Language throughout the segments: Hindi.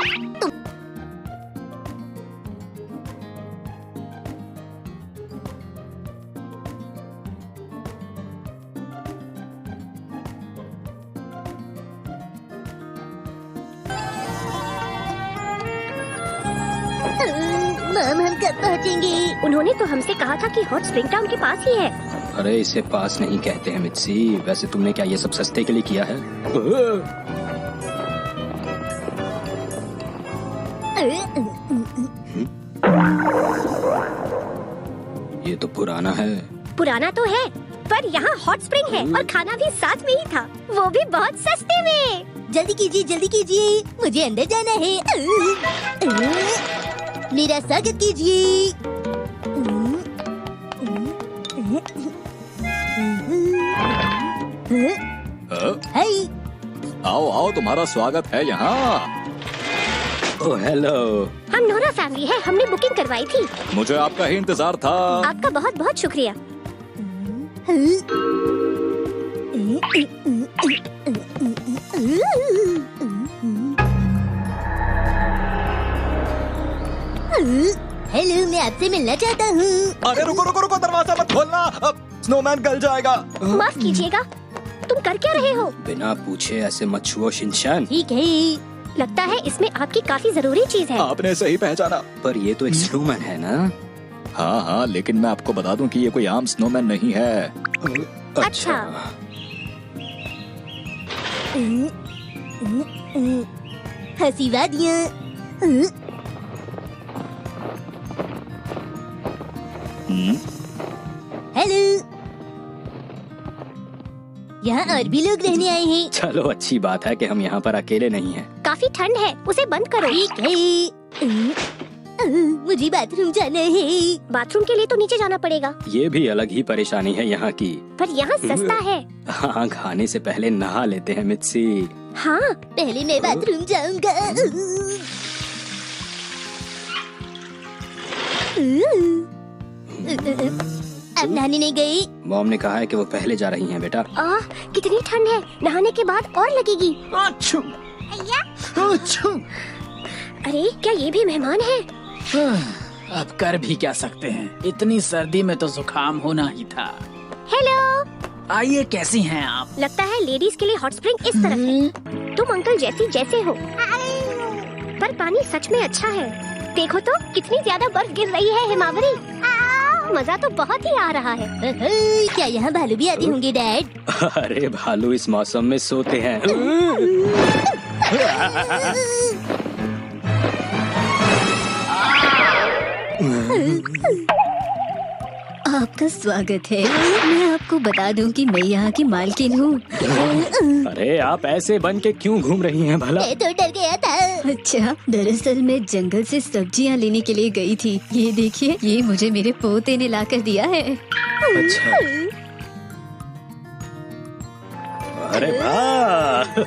मैम, हम कब पहुँचेंगे? उन्होंने तो हमसे कहा था कि हॉट स्प्रिंग टाउन के पास ही है। अरे इसे पास नहीं कहते हैं मित्सी। वैसे तुमने क्या ये सब सस्ते के लिए किया है? ये तो पुराना है। पुराना तो है, पर यहाँ हॉट स्प्रिंग है और खाना भी साथ में ही था, वो भी बहुत सस्ते में। जल्दी कीजिए, मुझे अंदर जाना है। मेरा स्वागत कीजिए। हाय। आओ आओ, तुम्हारा स्वागत है यहाँ। Oh hello. हम नोरा फैमिली है, हमने बुकिंग करवाई थी। मुझे आपका ही इंतजार था। आपका बहुत बहुत शुक्रिया। हेलो, मैं आपसे मिलना चाहता हूँ। अरे रुको रुको रुको, दरवाजा मत खोलना, स्नोमैन गल जाएगा। माफ कीजिएगा, तुम कर क्या रहे हो? बिना पूछे ऐसे मत छुओ शिनचैन। ठीक है। लगता है इसमें आपकी काफी जरूरी चीज है। आपने सही पहचाना। पर ये तो एक स्नोमैन है ना? हाँ हाँ, लेकिन मैं आपको बता दूं कि ये कोई आम स्नोमैन नहीं है। अच्छा। हंसी वादियाँ। हेलो, यहाँ और भी लोग रहने आए हैं। चलो अच्छी बात है कि हम यहाँ पर अकेले नहीं हैं। काफी ठंड है, उसे बंद करो। ठीक है। मुझे बाथरूम जाना है। बाथरूम के लिए तो नीचे जाना पड़ेगा। ये भी अलग ही परेशानी है यहाँ की। पर यहाँ सस्ता है। हाँ, खाने से पहले नहा लेते हैं मित्सी। हाँ, पहले मैं बाथरूम जाऊंगा। अब नहाने नहीं गई। मॉम ने कहा है कि वो पहले जा रही हैं बेटा। कितनी ठंड है, नहाने के बाद और लगेगी। अरे क्या ये भी मेहमान है? अब कर भी क्या सकते हैं, इतनी सर्दी में तो जुकाम होना ही था। हेलो। आइए, कैसी हैं आप? लगता है लेडीज के लिए हॉट स्प्रिंग इस तरफ है। तुम अंकल जैसे हो, पर पानी सच में अच्छा है। देखो तो कितनी ज्यादा बर्फ गिर रही है हिमावरी। मजा तो बहुत ही आ रहा है। क्या यहाँ भालू भी आते होंगे डैड? अरे भालू इस मौसम में सोते हैं। आपका स्वागत है। मैं आपको बता दूं कि मैं यहाँ की मालकिन हूँ। अरे आप ऐसे बन के क्यों घूम रही हैं भला? मैं तो डर गया था। अच्छा, दरअसल मैं जंगल से सब्जियाँ लेने के लिए गई थी। ये देखिए, ये मुझे मेरे पोते ने ला कर दिया है। अच्छा। अरे वाह,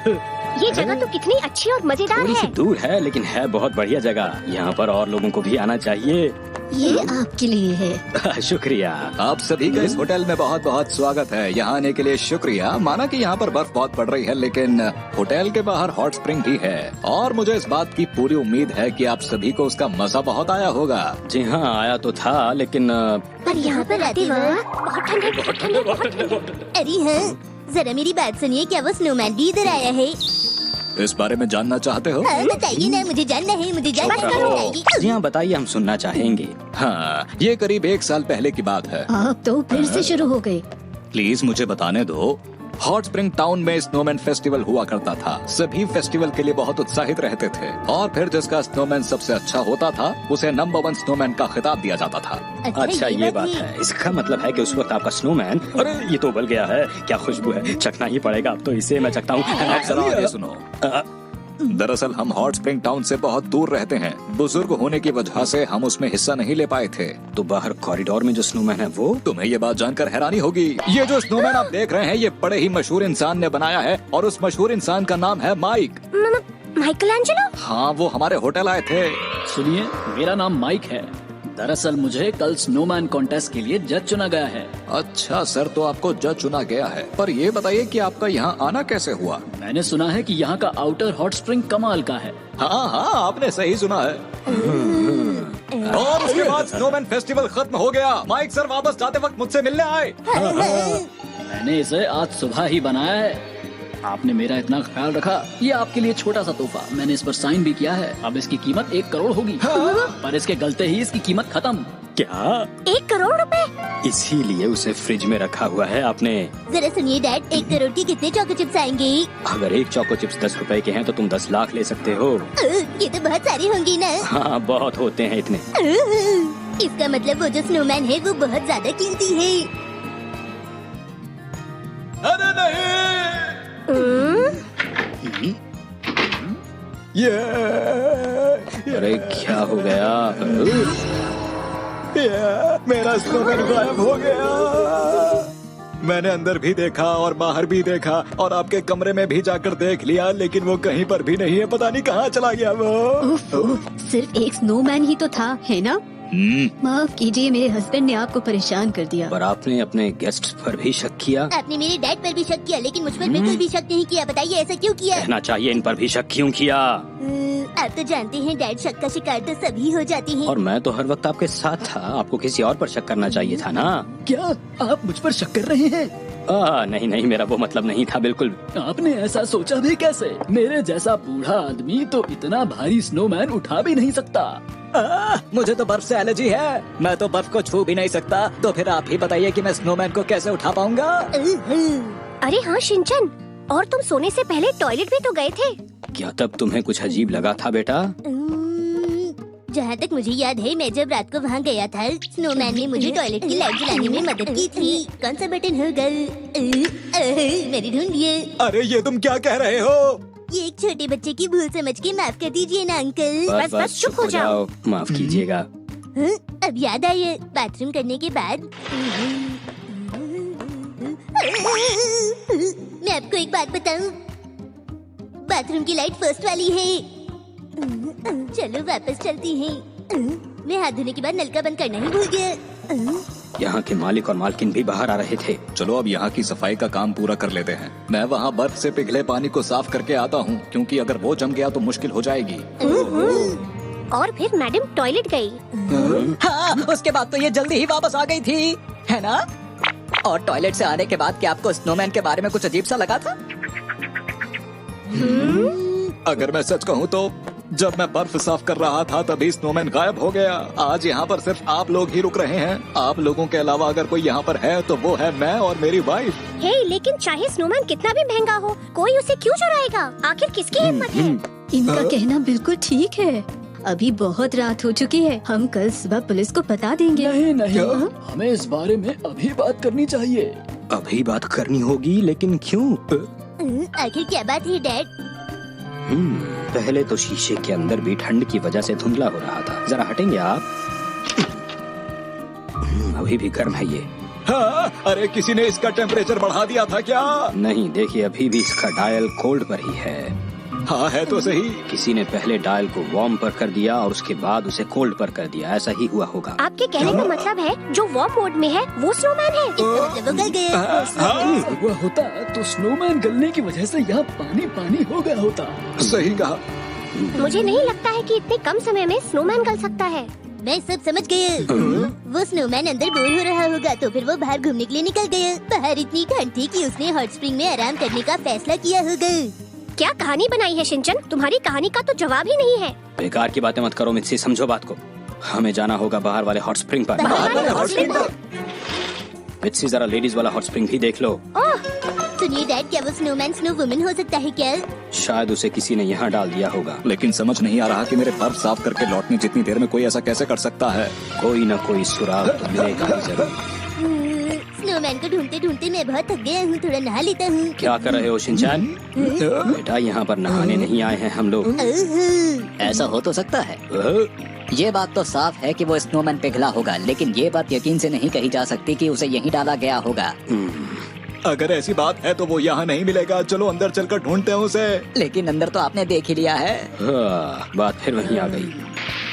ये जगह तो कितनी अच्छी और मजेदार थोड़ी सी है। दूर है लेकिन है बहुत बढ़िया जगह। यहाँ पर और लोगों को भी आना चाहिए। ये आपके लिए है। शुक्रिया। आप सभी का इस होटल में बहुत बहुत स्वागत है। यहाँ आने के लिए शुक्रिया। माना कि यहाँ पर बर्फ बहुत पड़ रही है, लेकिन होटल के बाहर हॉट स्प्रिंग भी है और मुझे इस बात की पूरी उम्मीद है कि आप सभी को उसका मजा बहुत आया होगा। जी हाँ, आया तो था, लेकिन पर यहाँ पर आते वक्त बहुत ठंड है, बहुत ठंड है, बहुत ठंड है। अरे हाँ, जरा मेरी बात सुनिए। क्या वो स्नोमैन भी इधर आया है? इस बारे में जानना चाहते हो? हाँ, बताइए ना, मुझे जानना है, मुझे जानना है। जी हाँ, बताइए, हम सुनना चाहेंगे। हाँ, ये करीब 1 साल पहले की बात है। आप तो फिर से शुरू हो गए। प्लीज मुझे बताने दो। हॉट स्प्रिंग टाउन में स्नोमैन फेस्टिवल हुआ करता था। सभी फेस्टिवल के लिए बहुत उत्साहित रहते थे और फिर जिसका स्नोमैन सबसे अच्छा होता था उसे नंबर 1 स्नोमैन का खिताब दिया जाता था। अच्छा, ये बात है। इसका मतलब है कि उस वक्त आपका स्नोमैन, अरे ये तो उबल गया है। क्या खुशबू है, चखना ही पड़ेगा। अब तो इसे मैं चखता हूँ। जरा आगे सुनो। दरअसल हम हॉट स्प्रिंग टाउन से बहुत दूर रहते हैं। बुजुर्ग होने की वजह से हम उसमें हिस्सा नहीं ले पाए थे। तो बाहर कॉरिडोर में जो स्नोमैन है वो? तुम्हें ये बात जानकर हैरानी होगी। ये जो स्नोमैन आप देख रहे हैं, ये बड़े ही मशहूर इंसान ने बनाया है और उस मशहूर इंसान का नाम है माइक। Michael Angelo? हाँ, वो हमारे होटल आए थे। सुनिए, मेरा नाम माइक है। दरअसल मुझे कल स्नोमैन कॉन्टेस्ट के लिए जज चुना गया है। अच्छा सर, तो आपको जज चुना गया है, पर ये बताइए कि आपका यहाँ आना कैसे हुआ? मैंने सुना है कि यहाँ का आउटर हॉट स्प्रिंग कमाल का है। हाँ हाँ, आपने सही सुना है। और उसके बाद स्नोमैन फेस्टिवल खत्म हो गया। माइक सर वापस जाते वक्त मुझसे मिलने आए। मैंने इसे आज सुबह ही बनाया है। आपने मेरा इतना ख्याल रखा। ये आपके लिए छोटा सा तोहफा। मैंने इस पर साइन भी किया है। अब इसकी कीमत 1 करोड़ होगी। पर इसके गलते ही इसकी कीमत खत्म। क्या 1 करोड़ रुपए? इसीलिए उसे फ्रिज में रखा हुआ है आपने? जरा सुनिए डैड, 1 करोड़ के कितने चोको चिप्स आएंगे? अगर एक चोको चिप्स 10 रुपए के हैं तो तुम 10 लाख ले सकते हो। ये तो बहुत सारी होंगी ना। हाँ, बहुत होते हैं इतने। इसका मतलब वो जो स्नोमैन है वो बहुत ज्यादा कीमती है। अरे नहीं, ये अरे क्या हो गया? मेरा स्नोमैन गायब हो गया। मैंने अंदर भी देखा और बाहर भी देखा और आपके कमरे में भी जाकर देख लिया, लेकिन वो कहीं पर भी नहीं है। पता नहीं कहाँ चला गया वो। उफ, सिर्फ एक स्नोमैन ही तो था, है ना? माफ कीजिए, मेरे हस्बैंड ने आपको परेशान कर दिया। पर आपने अपने गेस्ट्स पर भी शक किया। आपने मेरे डैड पर भी शक किया, लेकिन मुझ पर बिल्कुल भी शक नहीं किया। बताइए ऐसा क्यों किया? कहना चाहिए इन पर भी शक क्यों किया? आप तो जानते हैं डैड, शक का शिकार तो सभी हो जाते हैं। और मैं तो हर वक्त आपके साथ था। आपको किसी और पर शक करना चाहिए था ना? क्या आप मुझ पर शक कर रहे हैं? नहीं नहीं, मेरा वो मतलब नहीं था बिल्कुल। आपने ऐसा सोचा भी कैसे? मेरे जैसा बूढ़ा आदमी तो इतना भारी स्नोमैन उठा भी नहीं सकता। मुझे तो बर्फ से एलर्जी है। मैं तो बर्फ को छू भी नहीं सकता। तो फिर आप ही बताइए कि मैं स्नोमैन को कैसे उठा पाऊंगा? अरे हाँ शिनचैन, और तुम सोने से पहले टॉयलेट भी तो गए थे। क्या तब तुम्हें कुछ अजीब लगा था बेटा? जहाँ तक मुझे याद है, मैं जब रात को वहाँ गया था, स्नोमैन ने मुझे टॉयलेट की लाइट जलाने में मदद की थी। कौन सा बटन होगा? मेरी ढूंढिए। अरे ये तुम क्या कह रहे हो? ये एक छोटे बच्चे की भूल समझ के माफ कर दीजिए ना अंकल। बस चुप हो जाओ। माफ कीजिएगा। अब याद आई, बाथरूम करने के बाद मैं आपको एक बात बताऊं, बाथरूम की लाइट फर्स्ट वाली है। चलो वापस चलती हैं। मैं हाथ धोने के बाद नल का बंद करना ही भूल गया। यहाँ के मालिक और मालकिन भी बाहर आ रहे थे। चलो अब यहाँ की सफाई का काम पूरा कर लेते हैं। मैं वहाँ बर्फ से पिघले पानी को साफ करके आता हूँ, क्योंकि अगर वो जम गया तो मुश्किल हो जाएगी। और फिर मैडम टॉयलेट गई। हाँ, उसके बाद तो ये जल्दी ही वापस आ गई थी, है ना? और टॉयलेट से आने के बाद क्या आपको स्नोमैन के बारे में कुछ अजीब सा लगा था? अगर मैं सच कहूँ तो जब मैं बर्फ साफ कर रहा था तभी स्नोमैन गायब हो गया। आज यहाँ पर सिर्फ आप लोग ही रुक रहे हैं। आप लोगों के अलावा अगर कोई यहाँ पर है तो वो है मैं और मेरी वाइफ। हे, लेकिन चाहे स्नोमैन कितना भी महंगा हो, कोई उसे क्यों चुराएगा? आखिर किसकी हिम्मत है? इनका कहना बिल्कुल ठीक है। अभी बहुत रात हो चुकी है। हम कल सुबह पुलिस को बता देंगे। नहीं नहीं, हमें इस बारे में अभी बात करनी चाहिए। अभी बात करनी होगी, लेकिन क्यों? आखिर क्या बात है डैड? पहले तो शीशे के अंदर भी ठंड की वजह से धुंधला हो रहा था। जरा हटेंगे आप? अभी भी गर्म है ये। हाँ, अरे किसी ने इसका टेम्परेचर बढ़ा दिया था क्या? नहीं, देखिए अभी भी इसका डायल कोल्ड पर ही है। हाँ है तो सही। किसी ने पहले डायल को वार्म पर कर दिया और उसके बाद उसे कोल्ड पर कर दिया। ऐसा ही हुआ होगा। आपके कहने का मतलब है जो वार्म मोड में है वो स्नोमैन है। इसका मतलब वो गल गया। हुआ होता तो स्नोमैन गलने की वजह से यहाँ पानी पानी हो गया होता। सही कहा। मुझे नहीं लगता है कि इतने कम समय में स्नोमैन गल सकता है। मैं सब समझ गया। वो स्नोमैन अंदर बोर हो रहा होगा तो फिर वो बाहर घूमने के लिए निकल गया। बाहर इतनी ठंड थी कि उसने हॉट स्प्रिंग में आराम करने का फैसला किया होगा। क्या कहानी बनाई है शिनचैन? तुम्हारी कहानी का तो जवाब ही नहीं है। बेकार की बातें मत करो मित्सी, समझो बात को। हमें जाना होगा बाहर वाले हॉट स्प्रिंग पर। मित्सी, जरा लेडीज वाला हॉट स्प्रिंग भी देख लो। सुनिए डैड, क्या वो स्नोमैन स्नो वुमन हो सकता है क्या? शायद उसे किसी ने यहाँ डाल दिया होगा। लेकिन समझ नहीं आ रहा कि मेरे बर्फ साफ करके लौटने जितनी देर में कोई ऐसा कैसे कर सकता है। कोई न कोई सुराग तो मिलेगा ही जरूर। स्नोमैन को ढूंढते ढूंढते मैं बहुत थक गया हूँ, थोड़ा नहा लेता हूँ। क्या कर रहे हो शिनचैन? बेटा, यहाँ पर नहाने नहीं आए हैं हम लोग। ऐसा हो तो सकता है। ये बात तो साफ है कि वो स्नोमैन पिघला होगा, लेकिन ये बात यकीन से नहीं कही जा सकती कि उसे यहीं डाला गया होगा। अगर ऐसी बात है तो वो यहाँ नहीं मिलेगा। चलो अंदर चलकर ढूंढते हैं उसे। लेकिन अंदर तो आपने देख ही लिया है। बात फिर वहीं आ गई।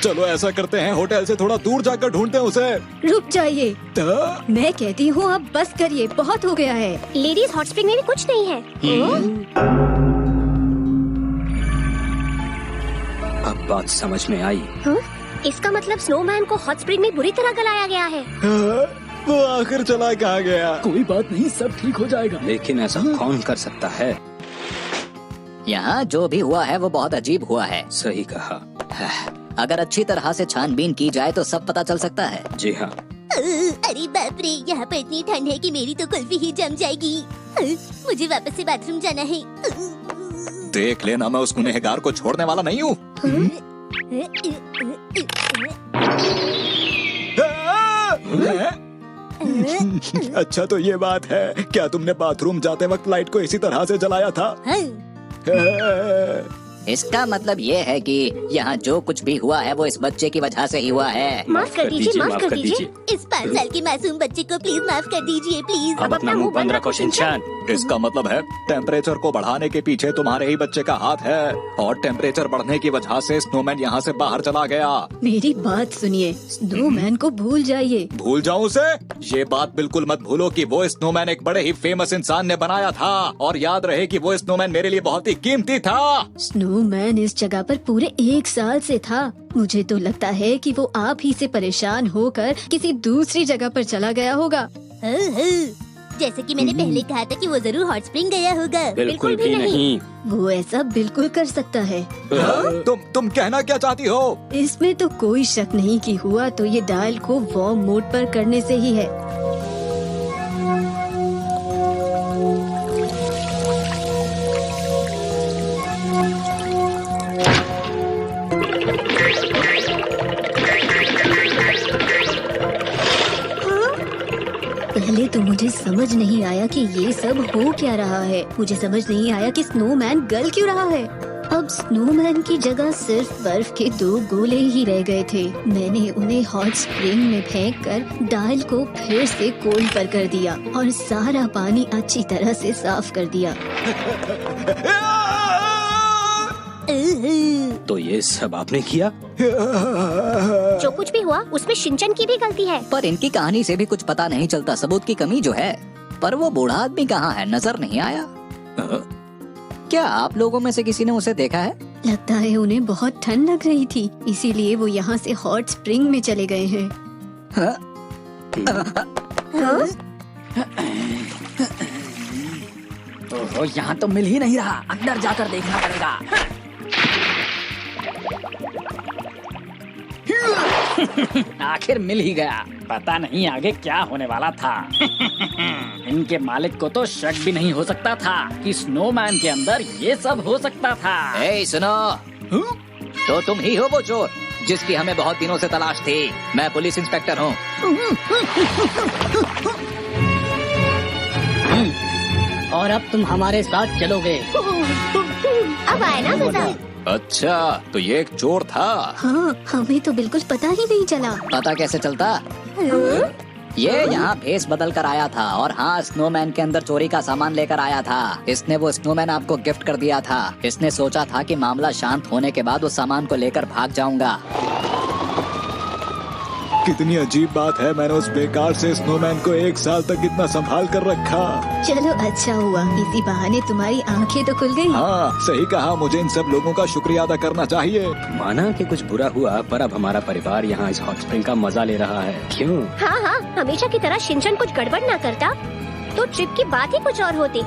चलो ऐसा करते हैं, होटल से थोड़ा दूर जाकर ढूंढते हैं उसे। रुक जाइए, तो? मैं कहती हूँ आप बस करिए, बहुत हो गया है। लेडीज हॉट स्प्रिंग में भी कुछ नहीं है। अब बात समझ में आई। इसका मतलब स्नोमैन को हॉट स्प्रिंग में बुरी तरह गलाया गया है। वो आखिर चला कहाँ गया? कोई बात नहीं, सब ठीक हो जाएगा। लेकिन ऐसा कौन कर सकता है? यहाँ जो भी हुआ है वो बहुत अजीब हुआ है। सही कहा। अगर अच्छी तरह से छानबीन की जाए तो सब पता चल सकता है। जी हाँ। अरे बाप रे, यहाँ पर इतनी ठंड है कि मेरी तो कुल्फी ही जम जाएगी। मुझे वापस से बाथरूम जाना है। देख लेना, मैं उस गुनहगार को छोड़ने वाला नहीं हूँ। अच्छा तो ये बात है, क्या तुमने बाथरूम जाते वक्त लाइट को इसी तरह से जलाया था? इसका मतलब ये है कि यहाँ जो कुछ भी हुआ है वो इस बच्चे की वजह से ही हुआ है। माफ कर दीजिए, माफ कर दीजिए। इस 5 साल के मासूम बच्चे को प्लीज माफ कर दीजिए, प्लीज। अब अपना मुंह बंद रखो शिनचैन। इसका मतलब है टेम्परेचर को बढ़ाने के पीछे तुम्हारे ही बच्चे का हाथ है, और टेम्परेचर बढ़ने की वजह से स्नोमैन यहाँ से बाहर चला गया। मेरी बात सुनिए, स्नोमैन को भूल जाइए। भूल जाऊं उसे? ये बात बिल्कुल मत भूलो कि वो स्नोमैन एक बड़े ही फेमस इंसान ने बनाया था, और याद रहे कि वो स्नोमैन मेरे लिए बहुत ही कीमती था। स्नोमैन इस जगह पर पूरे 1 साल से था। मुझे तो लगता है कि वो आप ही से परेशान होकर किसी दूसरी जगह पर चला गया होगा। जैसे कि मैंने पहले कहा था कि वो जरूर हॉट स्प्रिंग गया होगा। बिल्कुल भी नहीं। वो ऐसा बिल्कुल कर सकता है। तुम कहना क्या चाहती हो? इसमें तो कोई शक नहीं कि हुआ तो ये डायल को वार्म मोड पर करने से ही है। पहले तो मुझे समझ नहीं आया कि ये सब हो क्या रहा है। मुझे समझ नहीं आया कि स्नोमैन गल क्यों रहा है। अब स्नोमैन की जगह सिर्फ बर्फ के 2 गोले ही रह गए थे। मैंने उन्हें हॉट स्प्रिंग में फेंककर डायल को फिर से कोल्ड पर कर दिया और सारा पानी अच्छी तरह से साफ कर दिया। तो ये सब आपने किया? जो कुछ भी हुआ उसमें शिनचैन की भी गलती है। पर इनकी कहानी से भी कुछ पता नहीं चलता, सबूत की कमी जो है। पर वो बूढ़ा आदमी कहाँ है, नजर नहीं आया। क्या आप लोगों में से किसी ने उसे देखा है? लगता है उन्हें बहुत ठंड लग रही थी, इसीलिए वो यहाँ से हॉट स्प्रिंग में चले गए हैं। ओहो, यहाँ तो मिल ही नहीं रहा, अंदर जाकर देखना पड़ेगा। आखिर मिल ही गया। पता नहीं आगे क्या होने वाला था। इनके मालिक को तो शक भी नहीं हो सकता था कि स्नोमैन के अंदर ये सब हो सकता था। ए सुनो, तो तुम ही हो वो चोर जिसकी हमें बहुत दिनों से तलाश थी। मैं पुलिस इंस्पेक्टर हूँ। और अब तुम हमारे साथ चलोगे। अब आए ना मजा। अच्छा तो ये एक चोर था? हाँ, हमें तो बिल्कुल पता ही नहीं चला। पता कैसे चलता? ये यहाँ भेस बदल कर आया था, और हाँ, स्नोमैन के अंदर चोरी का सामान लेकर आया था। इसने वो स्नोमैन आपको गिफ्ट कर दिया था। इसने सोचा था कि मामला शांत होने के बाद उस सामान को लेकर भाग जाऊंगा। कितनी अजीब बात है, मैंने उस बेकार से स्नोमैन को 1 साल तक इतना संभाल कर रखा। चलो अच्छा हुआ, इसी बहाने तुम्हारी आंखें तो खुल गई। हाँ सही कहा, मुझे इन सब लोगों का शुक्रिया अदा करना चाहिए। माना कि कुछ बुरा हुआ, पर अब हमारा परिवार यहाँ इस हॉट स्प्रिंग का मजा ले रहा है। क्यों? हाँ हाँ, हमेशा की तरह शिनचैन कुछ गड़बड़ ना करता तो ट्रिप की बात ही कुछ और होती।